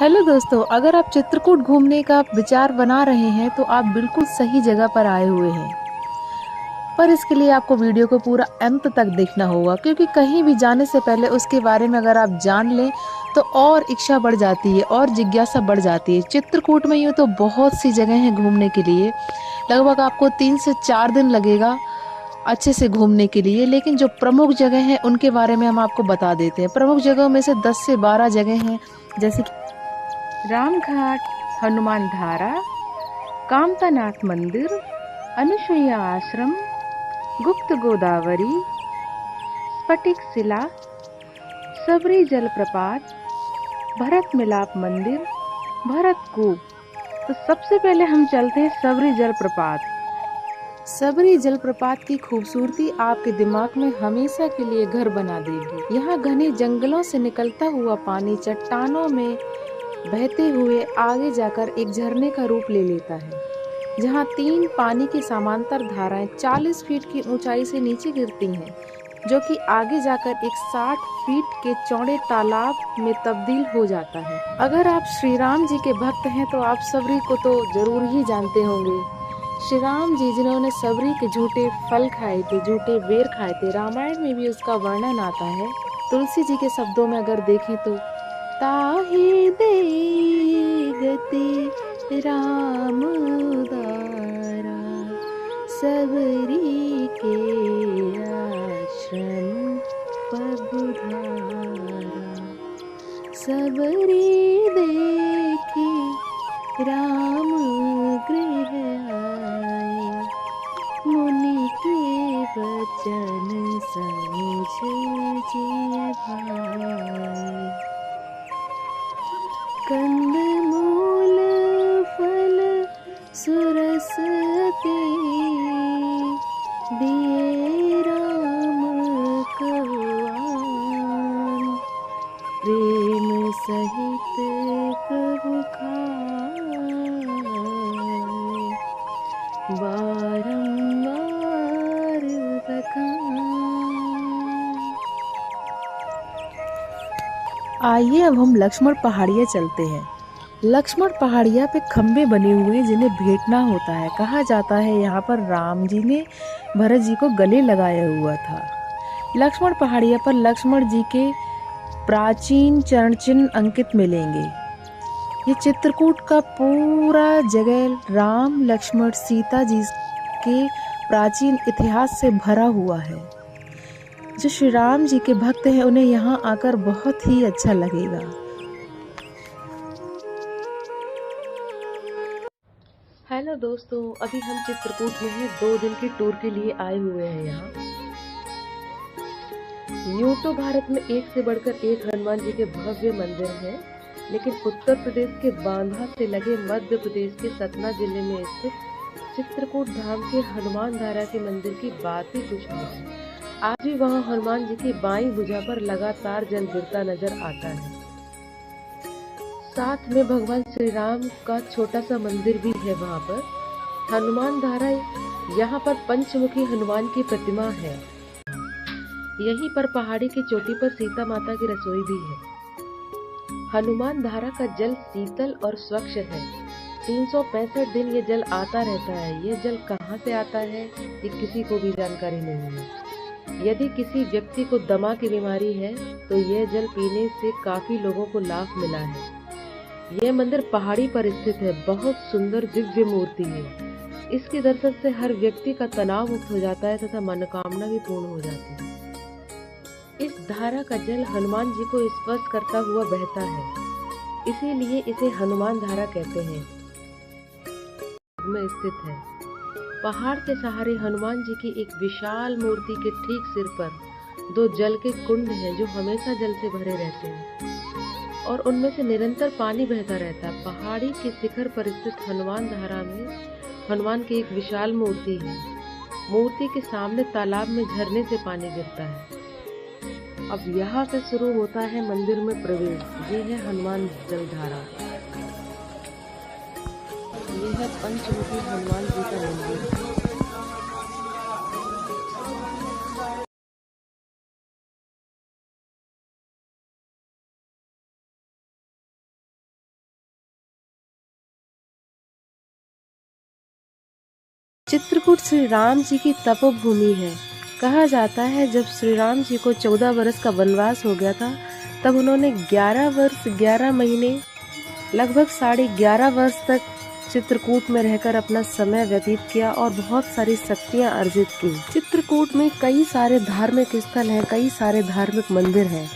Hello दोस्तों, अगर आप चित्रकूट घूमने का विचार बना रहे हैं तो आप बिल्कुल सही जगह पर आए हुए हैं। पर इसके लिए आपको वीडियो को पूरा अंत तक देखना होगा, क्योंकि कहीं भी जाने से पहले उसके बारे में अगर आप जान लें तो और इच्छा बढ़ जाती है और जिज्ञासा बढ़ जाती है। चित्रकूट में यूँ तो बहुत सी जगह हैं घूमने के लिए, लगभग आपको 3 से 4 दिन लगेगा अच्छे से घूमने के लिए। लेकिन जो प्रमुख जगह हैं उनके बारे में हम आपको बता देते हैं। प्रमुख जगहों में से 10 से 12 जगह हैं, जैसे रामघाट, हनुमान धारा, कामतानाथ मंदिर, अनुसुईया आश्रम, गुप्त गोदावरी, स्फटिक शिला, सबरी जलप्रपात, भरत मिलाप मंदिर, भरत कूप। तो सबसे पहले हम चलते हैं सबरी जलप्रपात। सबरी जलप्रपात की खूबसूरती आपके दिमाग में हमेशा के लिए घर बना देगी। यहाँ घने जंगलों से निकलता हुआ पानी चट्टानों में बहते हुए आगे जाकर एक झरने का रूप ले लेता है, जहाँ 3 पानी की समांतर धाराएं 40 फीट की ऊंचाई से नीचे गिरती हैं, जो कि आगे जाकर एक 60 फीट के चौड़े तालाब में तब्दील हो जाता है। अगर आप श्री राम जी के भक्त हैं तो आप सबरी को तो जरूर ही जानते होंगे। श्री राम जी जिन्होंने सबरी के झूठे फल खाए थे, झूठे बेर खाए थे, रामायण में भी उसका वर्णन आता है। तुलसी जी के शब्दों में अगर देखें तो ताहि दे गति राम उदारा, सबरी के आश्रम पगुधारा। सबरी देखी राम गृह आए, मुनि के वचन समझ जिय भाई। कंद मूल फल सुरस के दिए राम कहुआन, प्रेम सहित प्रभु खाए, बारंबार बखान। आइए अब हम लक्ष्मण पहाड़िया चलते हैं। लक्ष्मण पहाड़िया पे खम्भे बने हुए हैं जिन्हें भेंटना होता है। कहा जाता है यहाँ पर राम जी ने भरत जी को गले लगाया हुआ था। लक्ष्मण पहाड़िया पर लक्ष्मण जी के प्राचीन चरण चिन्ह अंकित मिलेंगे। ये चित्रकूट का पूरा जगह राम लक्ष्मण सीता जी के प्राचीन इतिहास से भरा हुआ है। जो श्री राम जी के भक्त हैं उन्हें यहाँ आकर बहुत ही अच्छा लगेगा। हेलो दोस्तों, अभी हम चित्रकूट में हैं, 2 दिन की टूर के लिए आए हुए हैं यहाँ। यूं तो भारत में एक से बढ़कर एक हनुमान जी के भव्य मंदिर हैं, लेकिन उत्तर प्रदेश के बांधा से लगे मध्य प्रदेश के सतना जिले में स्थित चित्रकूट धाम के हनुमान धारा के मंदिर की बात ही कुछ और है। आज भी वहाँ हनुमान जी की बाईं भुजा पर लगातार जल गिरता नजर आता है। साथ में भगवान श्री राम का छोटा सा मंदिर भी है वहाँ पर। हनुमान धारा, यहाँ पर पंचमुखी हनुमान की प्रतिमा है। यहीं पर पहाड़ी की चोटी पर सीता माता की रसोई भी है। हनुमान धारा का जल शीतल और स्वच्छ है। 365 दिन ये जल आता रहता है। ये जल कहाँ से आता है ये किसी को भी जानकारी नहीं है। यदि किसी व्यक्ति को दमा की बीमारी है तो यह जल पीने से काफी लोगों को लाभ मिला है। यह मंदिर पहाड़ी पर स्थित है। बहुत सुंदर दिव्य मूर्ति है। इसके दर्शन से हर व्यक्ति का तनाव मुक्त हो जाता है तथा मनोकामना भी पूर्ण हो जाती है। इस धारा का जल हनुमान जी को स्पर्श करता हुआ बहता है, इसीलिए इसे हनुमान धारा कहते हैं। में स्थित है। पहाड़ के सहारे हनुमान जी की एक विशाल मूर्ति के ठीक सिर पर 2 जल के कुंड हैं, जो हमेशा जल से भरे रहते हैं और उनमें से निरंतर पानी बहता रहता है। पहाड़ी के शिखर पर स्थित हनुमान धारा में हनुमान की एक विशाल मूर्ति है। मूर्ति के सामने तालाब में झरने से पानी गिरता है। अब यहाँ से शुरू होता है मंदिर में प्रवेश। ये है हनुमान जलधारा। ये है पंचमुखी हनुमान जी का मंदिर। चित्रकूट श्री राम जी की तपोभूमि है। कहा जाता है जब श्री राम जी को 14 वर्ष का वनवास हो गया था, तब उन्होंने 11 वर्ष 11 महीने लगभग 11.5 वर्ष तक चित्रकूट में रहकर अपना समय व्यतीत किया और बहुत सारी शक्तियां अर्जित की। चित्रकूट में कई सारे धार्मिक स्थल हैं, कई सारे धार्मिक मंदिर हैं।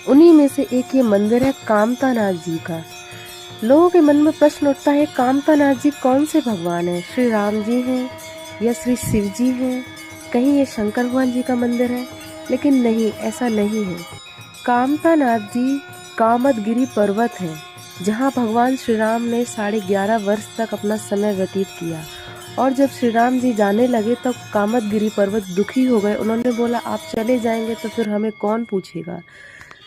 उन्हीं में से एक ये मंदिर है कामतानाथ जी का। लोगों के मन में प्रश्न उठता है, कामतानाथ जी कौन से भगवान है? श्री राम जी हैं या श्री शिव जी हैं? कहीं ये शंकर भगवान जी का मंदिर है? लेकिन नहीं, ऐसा नहीं है। कामतानाथ जी कामदगिरी पर्वत है, जहाँ भगवान श्री राम ने 11.5 वर्ष तक अपना समय व्यतीत किया। और जब श्री राम जी जाने लगे तब कामदगिरी पर्वत दुखी हो गए। उन्होंने बोला, आप चले जाएंगे तो फिर हमें कौन पूछेगा।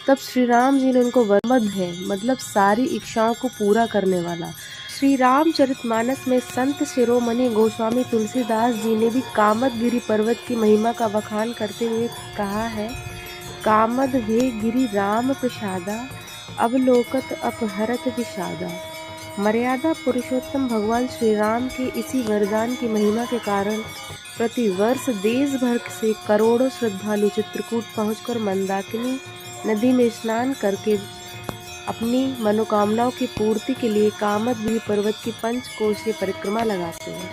तब श्री राम जी ने उनको वरमद है, मतलब सारी इच्छाओं को पूरा करने वाला। श्री रामचरितमानस में संत शिरोमणि गोस्वामी तुलसीदास जी ने भी कामदगिरी पर्वत की महिमा का बखान करते हुए कहा है, कामद वे गिरि राम प्रसादा अवलोकत अपहरत विषादा। मर्यादा पुरुषोत्तम भगवान श्री राम के इसी वरदान की महिमा के कारण प्रति वर्ष देश भर से करोड़ों श्रद्धालु चित्रकूट पहुंचकर मंदाकिनी नदी में स्नान करके अपनी मनोकामनाओं की पूर्ति के लिए कामदगिरी पर्वत की 5 कोशीय परिक्रमा लगाते हैं।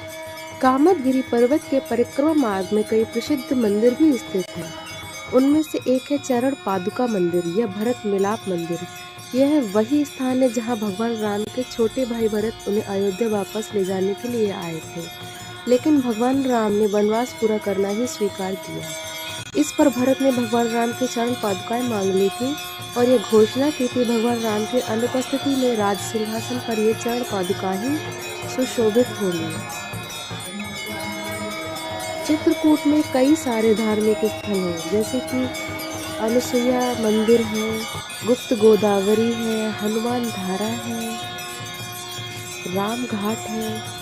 कामदगिरी पर्वत के परिक्रमा मार्ग में कई प्रसिद्ध मंदिर भी स्थित हैं। उनमें से एक है चरण पादुका मंदिर या भरत मिलाप मंदिर। यह वही स्थान है जहां भगवान राम के छोटे भाई भरत उन्हें अयोध्या वापस ले जाने के लिए आए थे, लेकिन भगवान राम ने वनवास पूरा करना ही स्वीकार किया। इस पर भरत ने भगवान राम के चरण पादुकाएं मांग ली थी और ये घोषणा की थी, भगवान राम की अनुपस्थिति में राज सिंहासन पर ये चरण पादुका ही सुशोभित होंगी। चित्रकूट में कई सारे धार्मिक स्थल हैं, जैसे कि अनुसुईया मंदिर है, गुप्त गोदावरी है, हनुमान धारा है, राम घाट है।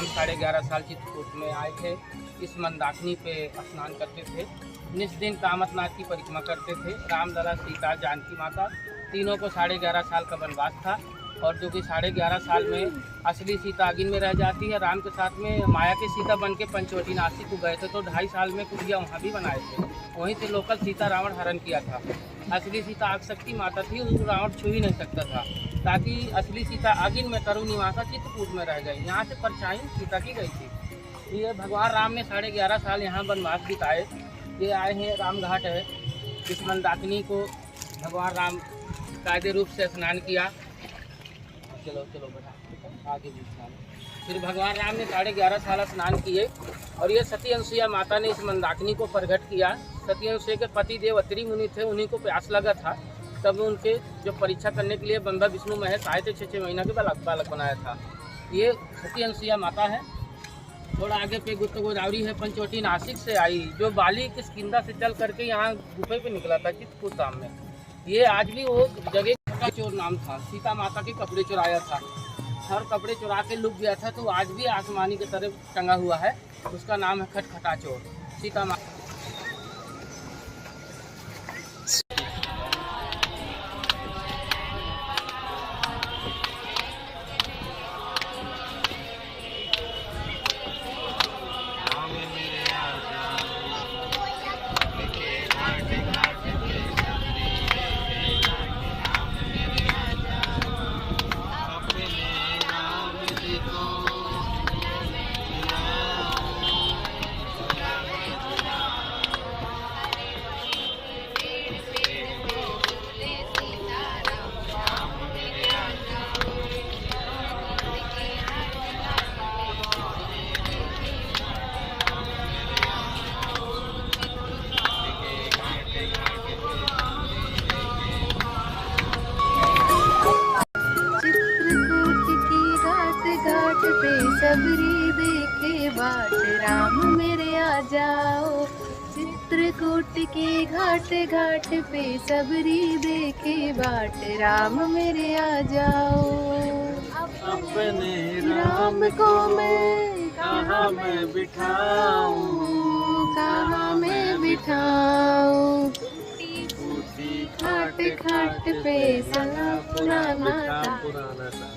साढ़े 11 साल चित्रकूट में आए थे। इस मंदाकिनी पे स्नान करते थे। निस दिन कामतनाथ की परिक्रमा करते थे। राम लला सीता जानकी माता तीनों को 11.5 साल का वनवास था। और जो कि 11.5 साल में असली सीता आगिन में रह जाती है। राम के साथ में माया के सीता बन के पंचवटी नासिक को गए थे, तो 2.5 साल में कुटिया वहाँ भी बनाए थे। वहीं से लोकल सीता रावण हरण किया था। असली सीता आग शक्ति माता थी, उसको रावण छू ही नहीं सकता था, ताकि असली सीता आगिन में तरु निवासा चित्रकूट में रह गई। यहाँ से परछाई सीता की गई थी। ये भगवान राम ने 11.5 साल यहाँ वनवास बिताए। ये आए हैं रामघाट है। इस मंदाकिनी को भगवान राम कायदे रूप से स्नान किया। चलो चलो बेटा आगे भी स्नान। फिर भगवान राम ने 11.5 साल स्नान किए और ये सती अनुसुईया माता ने इस मंदाकिनी को प्रकट किया। सती अनुसुईया के पति देव अत्रि मुनि थे, उन्हीं को प्यास लगा था, तब उनके जो परीक्षा करने के लिए ब्रह्मा विष्णु महेश आए थे, 6 महीना के बालक बनाया था। ये सती अनुसुईया माता है। थोड़ा आगे पे गुप्त गोदावरी है, पंचवटी नासिक से आई, जो बाली किष्किंधा से चल करके यहाँ गुफे पे निकला था चित्रकूट धाम में। ये आज भी वो जगह खटा चोर नाम था। सीता माता के कपड़े चुराया था और कपड़े चुरा के लुक गया था, तो आज भी आसमानी की तरफ टंगा हुआ है। उसका नाम है खटखटा चोर। सीता माता सबरी देखे बाट, राम मेरे आ जाओ। चित्रकूट के घाट घाट पे सबरी देखे बाट, राम मेरे आ जाओ। अपने राम को मैं कहाँ मैं बिठाऊं, कहाँ मैं बिठाऊं। घाट घाट पे सला पुराना था, पुराना था।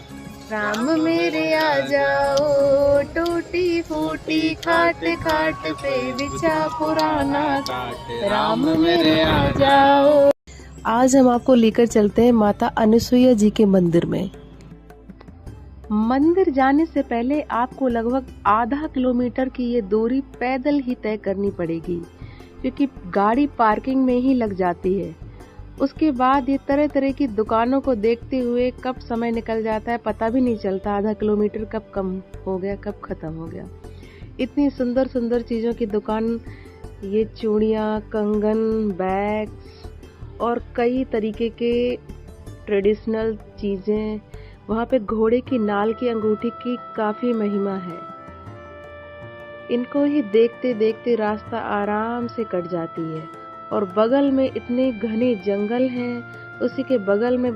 राम मेरे आ जाओ। टूटी फूटी खाट खाट पे बिछा पुराना घाट, राम मेरे आ जाओ। आज हम आपको लेकर चलते हैं माता अनुसुईया जी के मंदिर में। मंदिर जाने से पहले आपको लगभग आधा किलोमीटर की ये दूरी पैदल ही तय करनी पड़ेगी, क्योंकि गाड़ी पार्किंग में ही लग जाती है। उसके बाद ये तरह तरह की दुकानों को देखते हुए कब समय निकल जाता है पता भी नहीं चलता। आधा किलोमीटर कब कम हो गया, कब खत्म हो गया। इतनी सुंदर सुंदर चीज़ों की दुकान, ये चूड़ियाँ, कंगन, बैग्स और कई तरीके के ट्रेडिशनल चीज़ें। वहाँ पे घोड़े की नाल की अंगूठी की काफ़ी महिमा है। इनको ही देखते देखते रास्ता आराम से कट जाती है। और बगल में इतने घने जंगल हैं, उसी के बगल में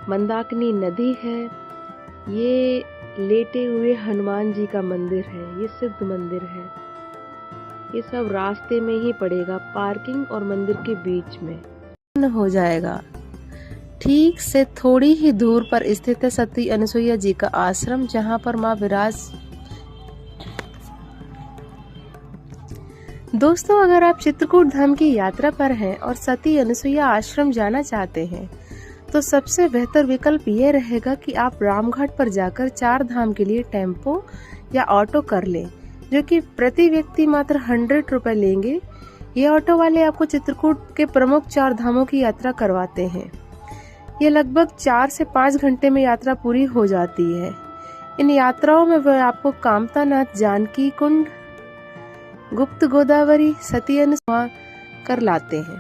मंदाकिनी नदी है। ये लेटे हुए हनुमान जी का मंदिर है, ये सिद्ध मंदिर है। ये सब रास्ते में ही पड़ेगा, पार्किंग और मंदिर के बीच में हो जाएगा। ठीक से थोड़ी ही दूर पर स्थित है सती अनुसुईया जी का आश्रम, जहाँ पर माँ विराज। दोस्तों, अगर आप चित्रकूट धाम की यात्रा पर हैं और सती अनुसुईया आश्रम जाना चाहते हैं, तो सबसे बेहतर विकल्प ये रहेगा कि आप रामघाट पर जाकर 4 धाम के लिए टेम्पो या ऑटो कर लें, जो कि प्रति व्यक्ति मात्र 100 रुपए लेंगे। ये ऑटो वाले आपको चित्रकूट के प्रमुख 4 धामों की यात्रा करवाते हैं। ये लगभग 4 से 5 घंटे में यात्रा पूरी हो जाती है। इन यात्राओं में वह आपको कामतानाथ, जानकी कुंड, गुप्त गोदावरी, सती अनुसुईया कर लाते हैं।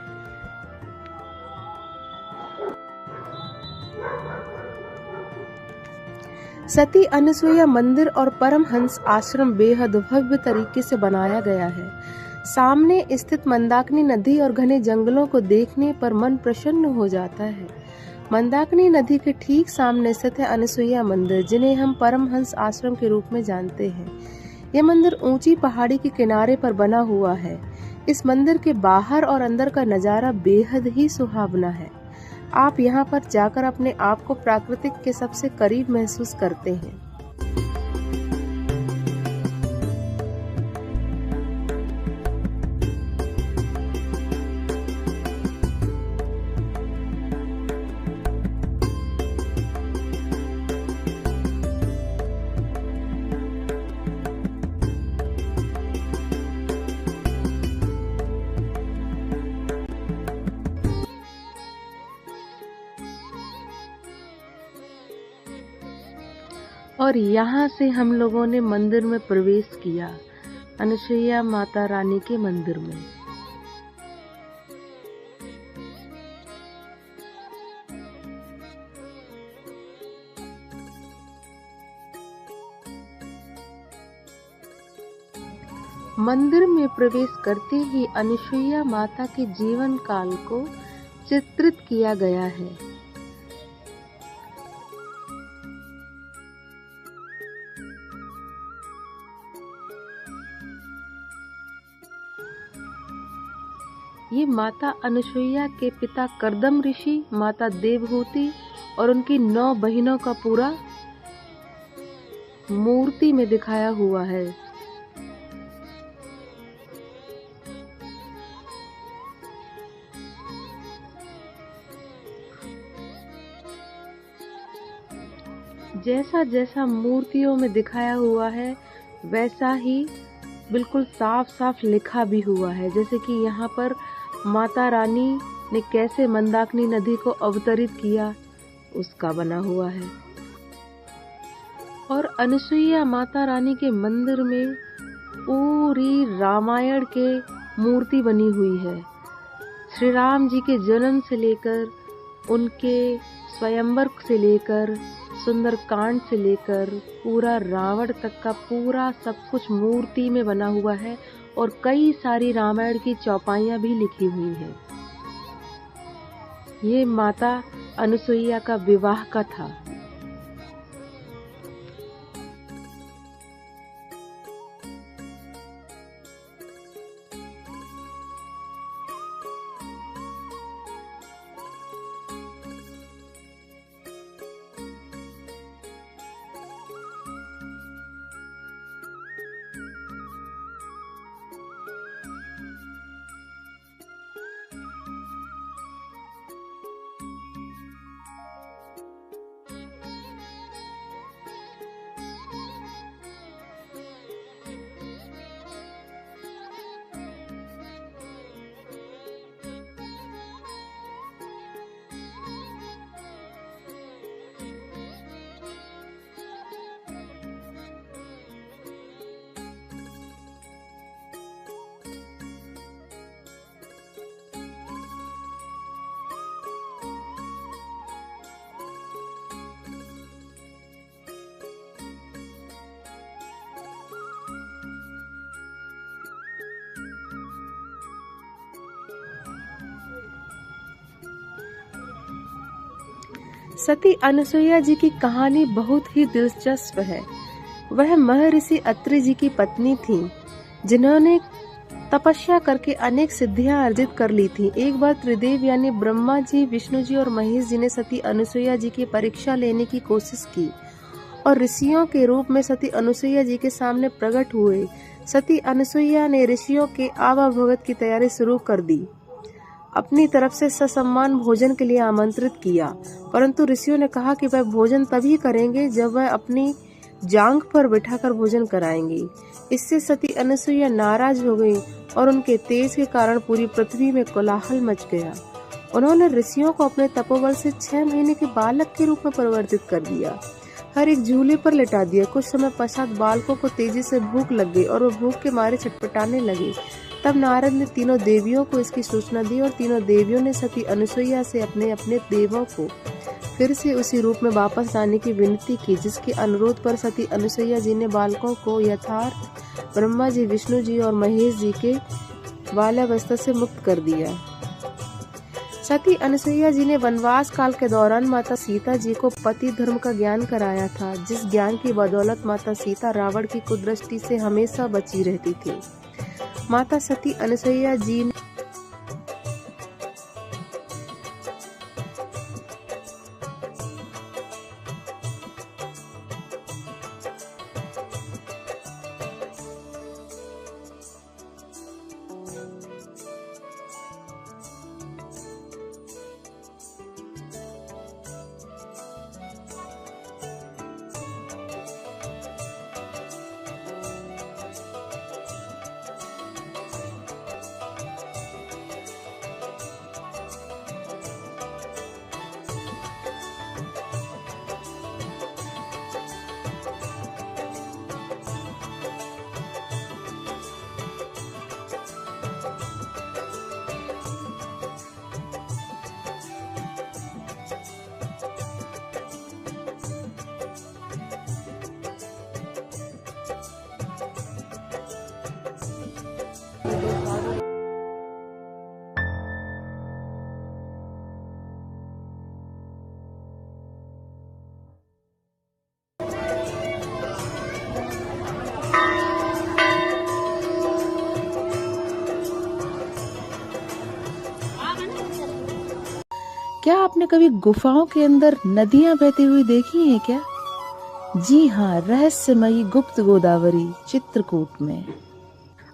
सती अनुसुईया मंदिर और परमहंस आश्रम बेहद भव्य तरीके से बनाया गया है। सामने स्थित मंदाकिनी नदी और घने जंगलों को देखने पर मन प्रसन्न हो जाता है। मंदाकिनी नदी के ठीक सामने स्थित है अनुसुईया मंदिर, जिन्हें हम परमहंस आश्रम के रूप में जानते हैं। यह मंदिर ऊंची पहाड़ी के किनारे पर बना हुआ है। इस मंदिर के बाहर और अंदर का नजारा बेहद ही सुहावना है। आप यहाँ पर जाकर अपने आप को प्राकृतिक के सबसे करीब महसूस करते हैं। और यहाँ से हम लोगों ने मंदिर में प्रवेश किया, अनुसुईया माता रानी के मंदिर में। मंदिर में प्रवेश करते ही अनुसुईया माता के जीवन काल को चित्रित किया गया है। ये माता अनुसुईया के पिता कर्दम ऋषि, माता देवहूति और उनकी 9 बहनों का पूरा मूर्ति में दिखाया हुआ है। जैसा जैसा मूर्तियों में दिखाया हुआ है वैसा ही बिल्कुल साफ साफ लिखा भी हुआ है। जैसे कि यहाँ पर माता रानी ने कैसे मंदाकिनी नदी को अवतरित किया उसका बना हुआ है। और अनुसुईया माता रानी के मंदिर में पूरी रामायण के मूर्ति बनी हुई है। श्री राम जी के जन्म से लेकर उनके स्वयंवर से लेकर सुंदरकांड से लेकर पूरा रावण तक का पूरा सब कुछ मूर्ति में बना हुआ है। और कई सारी रामायण की चौपाइयाँ भी लिखी हुई हैं। ये माता अनुसुईया का विवाह का था। सती अनुसुईया जी की कहानी बहुत ही दिलचस्प है। वह महर्षि अत्रि जी की पत्नी थी जिन्होंने तपस्या करके अनेक सिद्धियां अर्जित कर ली थी। एक बार त्रिदेव यानी ब्रह्मा जी, विष्णु जी और महेश जी ने सती अनुसुईया जी की परीक्षा लेने की कोशिश की और ऋषियों के रूप में सती अनुसुईया जी के सामने प्रकट हुए। सती अनुसुईया ने ऋषियों के आवाभगत की तैयारी शुरू कर दी। अपनी तरफ से ससम्मान भोजन के लिए आमंत्रित किया, परंतु ऋषियों ने कहा कि वह भोजन तभी करेंगे जब वह अपनी जांघ पर बिठाकर भोजन कराएंगे। इससे सती अनुसुईया नाराज हो गई और उनके तेज के कारण पूरी पृथ्वी में कोलाहल मच गया। उन्होंने ऋषियों को अपने तपोबल से 6 महीने के बालक के रूप में परिवर्तित कर दिया, हर एक झूले पर लिटा दिया। कुछ समय पश्चात बालकों को तेजी से भूख लग गई और वो भूख के मारे छटपटाने लगे। तब नारद ने तीनों देवियों को इसकी सूचना दी और तीनों देवियों ने सती अनुसुईया से अपने अपने देवों को फिर से उसी रूप में वापस लाने की विनती की, जिसके अनुरोध पर सती अनुसुईया जी ने बालकों को यथार्थ ब्रह्मा जी, विष्णु जी और महेश जी के बाल्यावस्था से मुक्त कर दिया। सती अनुसुईया जी ने वनवास काल के दौरान माता सीता जी को पति धर्म का ज्ञान कराया था, जिस ज्ञान की बदौलत माता सीता रावण की कुदृष्टि से हमेशा बची रहती थी। माता सती अनुसुईया जी आपने कभी गुफाओं के अंदर नदियां बहती हुई देखी हैं क्या? जी हाँ, रहस्यमयी गुप्त गोदावरी चित्रकूट में।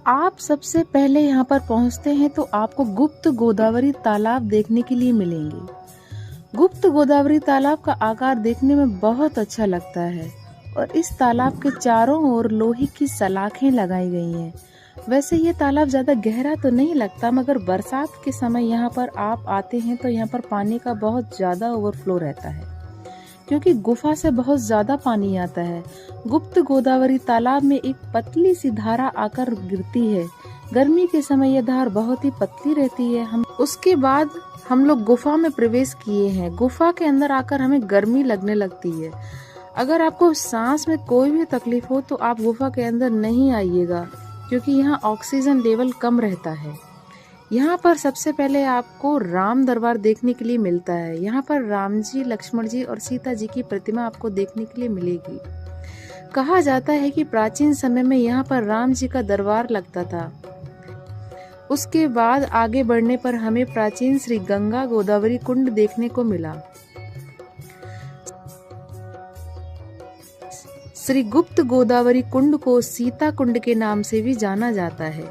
आप सबसे पहले यहाँ पर पहुँचते हैं तो आपको गुप्त गोदावरी तालाब देखने के लिए मिलेंगे। गुप्त गोदावरी तालाब का आकार देखने में बहुत अच्छा लगता है और इस तालाब के चारों ओर लोहे की सलाखें लगाई गई हैं। वैसे ये तालाब ज़्यादा गहरा तो नहीं लगता, मगर बरसात के समय यहाँ पर आप आते हैं तो यहाँ पर पानी का बहुत ज़्यादा ओवरफ्लो रहता है, क्योंकि गुफा से बहुत ज़्यादा पानी आता है। गुप्त गोदावरी तालाब में एक पतली सी धारा आकर गिरती है। गर्मी के समय यह धार बहुत ही पतली रहती है। उसके बाद हम लोग गुफा में प्रवेश किए हैं। गुफा के अंदर आकर हमें गर्मी लगने लगती है। अगर आपको सांस में कोई भी तकलीफ हो तो आप गुफा के अंदर नहीं आइएगा, क्योंकि यहाँ ऑक्सीजन लेवल कम रहता है। यहाँ पर सबसे पहले आपको राम दरबार देखने के लिए मिलता है। यहाँ पर राम जी, लक्ष्मण जी और सीता जी की प्रतिमा आपको देखने के लिए मिलेगी। कहा जाता है कि प्राचीन समय में यहाँ पर राम जी का दरबार लगता था। उसके बाद आगे बढ़ने पर हमें प्राचीन श्री गंगा गोदावरी कुंड देखने को मिला। श्री गुप्त गोदावरी कुंड को सीता कुंड के नाम से भी जाना जाता है।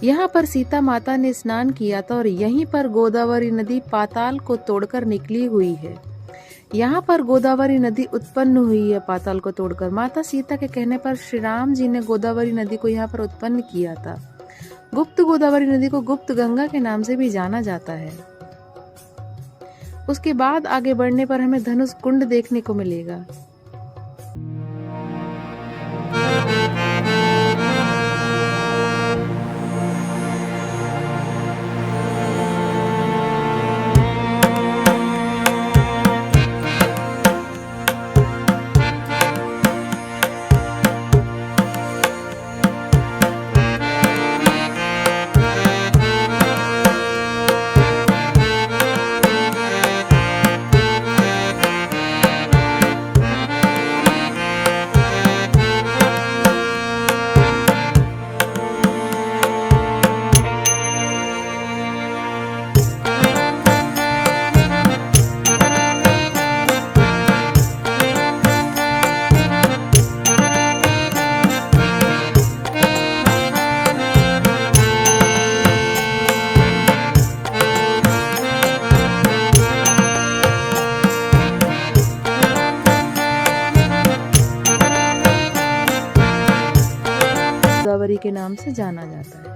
यहाँ पर सीता माता ने स्नान किया था और यहीं पर गोदावरी नदी पाताल को तोड़कर निकली हुई है। यहाँ पर गोदावरी नदी उत्पन्न हुई है पाताल को तोड़कर। माता सीता के कहने पर श्री राम जी ने गोदावरी नदी को यहाँ पर उत्पन्न किया था। गुप्त गोदावरी नदी को गुप्त गंगा के नाम से भी जाना जाता है। उसके बाद आगे बढ़ने पर हमें धनुष कुंड देखने को मिलेगा। गोदावरी के नाम से जाना जाता है।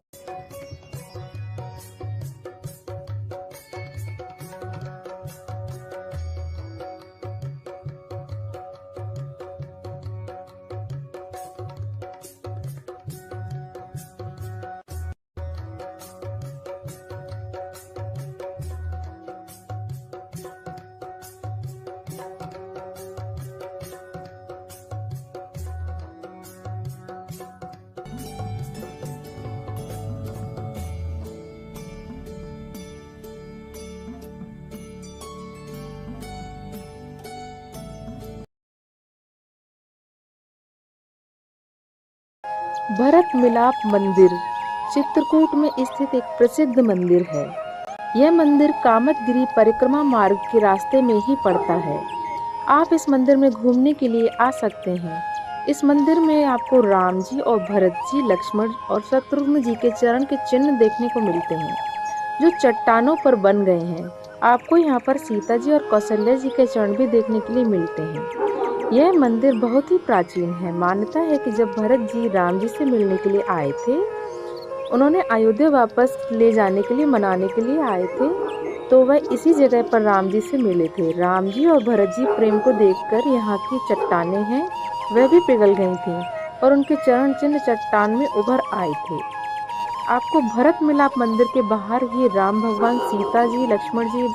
भरत मिलाप मंदिर चित्रकूट में स्थित एक प्रसिद्ध मंदिर है। यह मंदिर कामतगिरी परिक्रमा मार्ग के रास्ते में ही पड़ता है। आप इस मंदिर में घूमने के लिए आ सकते हैं। इस मंदिर में आपको राम जी और भरत जी, लक्ष्मण और शत्रुघ्न जी के चरण के चिन्ह देखने को मिलते हैं, जो चट्टानों पर बन गए हैं। आपको यहाँ पर सीता जी और कौशल्या जी के चरण भी देखने के लिए मिलते हैं। यह मंदिर बहुत ही प्राचीन है। मान्यता है कि जब भरत जी राम जी से मिलने के लिए आए थे, उन्होंने अयोध्या वापस ले जाने के लिए, मनाने के लिए आए थे, तो वह इसी जगह पर राम जी से मिले थे। राम जी और भरत जी प्रेम को देखकर यहाँ की चट्टानें हैं वह भी पिघल गई थीं और उनके चरण चिन्ह चट्टान में उभर आए थे। आपको भरत मिलाप मंदिर के बाहर ही राम भगवान, सीता जी, लक्ष्मण जी,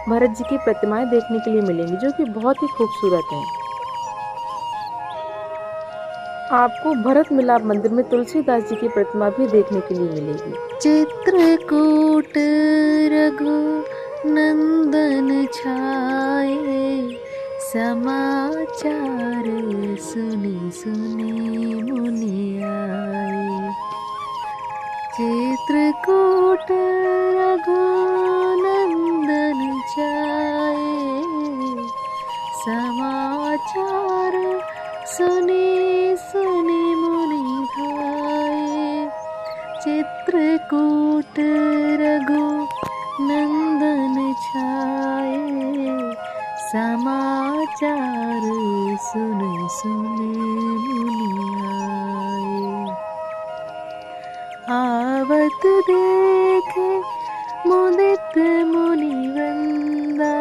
भरत जी की प्रतिमाएं देखने के लिए मिलेंगी, जो कि बहुत ही खूबसूरत हैं। आपको भरत मिलाप मंदिर में तुलसीदास जी की प्रतिमा भी देखने के लिए मिलेगी। चित्रकूट रघु नंदन छाए, समाचार सुनी सुनी मुनि आए। चित्रकूट रघु नंदन छाए, समाचार सुने सुने मुनि भाए, चित्रकूट रघु नंदन छाए, समाचार सुन सुने मुनि आए। आवत देखे मुदित मुनि वंदा,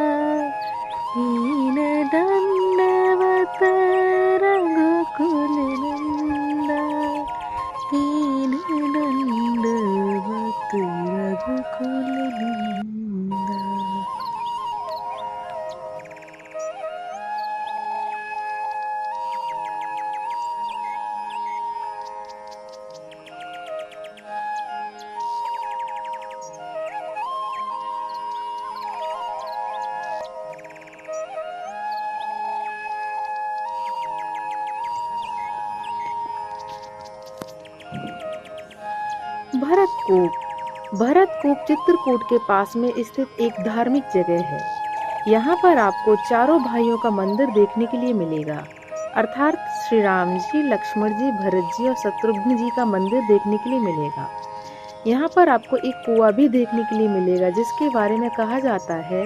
हीन दंडवत रघुकुल नंदा, हीन दंडवत रघुकुल नंदा। भरतकूप चित्रकूट के पास में स्थित एक धार्मिक जगह है। यहाँ पर आपको चारों भाइयों का मंदिर देखने के लिए मिलेगा, अर्थात श्री राम जी, लक्ष्मण जी, भरत जी और शत्रुघ्न जी का मंदिर देखने के लिए मिलेगा। यहाँ पर आपको एक कुआं भी देखने के लिए मिलेगा, जिसके बारे में कहा जाता है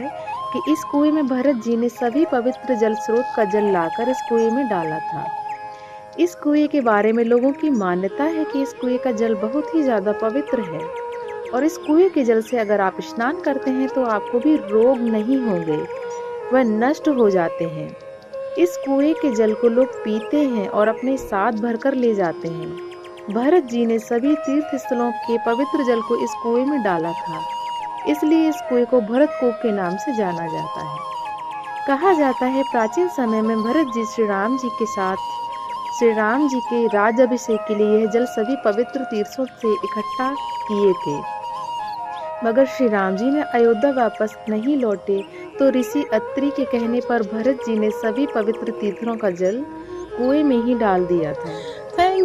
कि इस कुएं में भरत जी ने सभी पवित्र जल स्रोत का जल लाकर इस कुएं में डाला था। इस कुएं के बारे में लोगों की मान्यता है कि इस कुएं का जल बहुत ही ज्यादा पवित्र है और इस कुएं के जल से अगर आप स्नान करते हैं तो आपको भी रोग नहीं होंगे, वह नष्ट हो जाते हैं। इस कुएं के जल को लोग पीते हैं और अपने साथ भरकर ले जाते हैं। भरत जी ने सभी तीर्थ स्थलों के पवित्र जल को इस कुएं में डाला था, इसलिए इस कुएं को भरतकूप के नाम से जाना जाता है। कहा जाता है प्राचीन समय में भरत जी श्री राम जी के साथ श्री राम जी के राज्याभिषेक के लिए यह जल सभी पवित्र तीर्थों से इकट्ठा किए थे, मगर श्री राम जी ने अयोध्या वापस नहीं लौटे तो ऋषि अत्रि के कहने पर भरत जी ने सभी पवित्र तीर्थों का जल कुएं में ही डाल दिया था।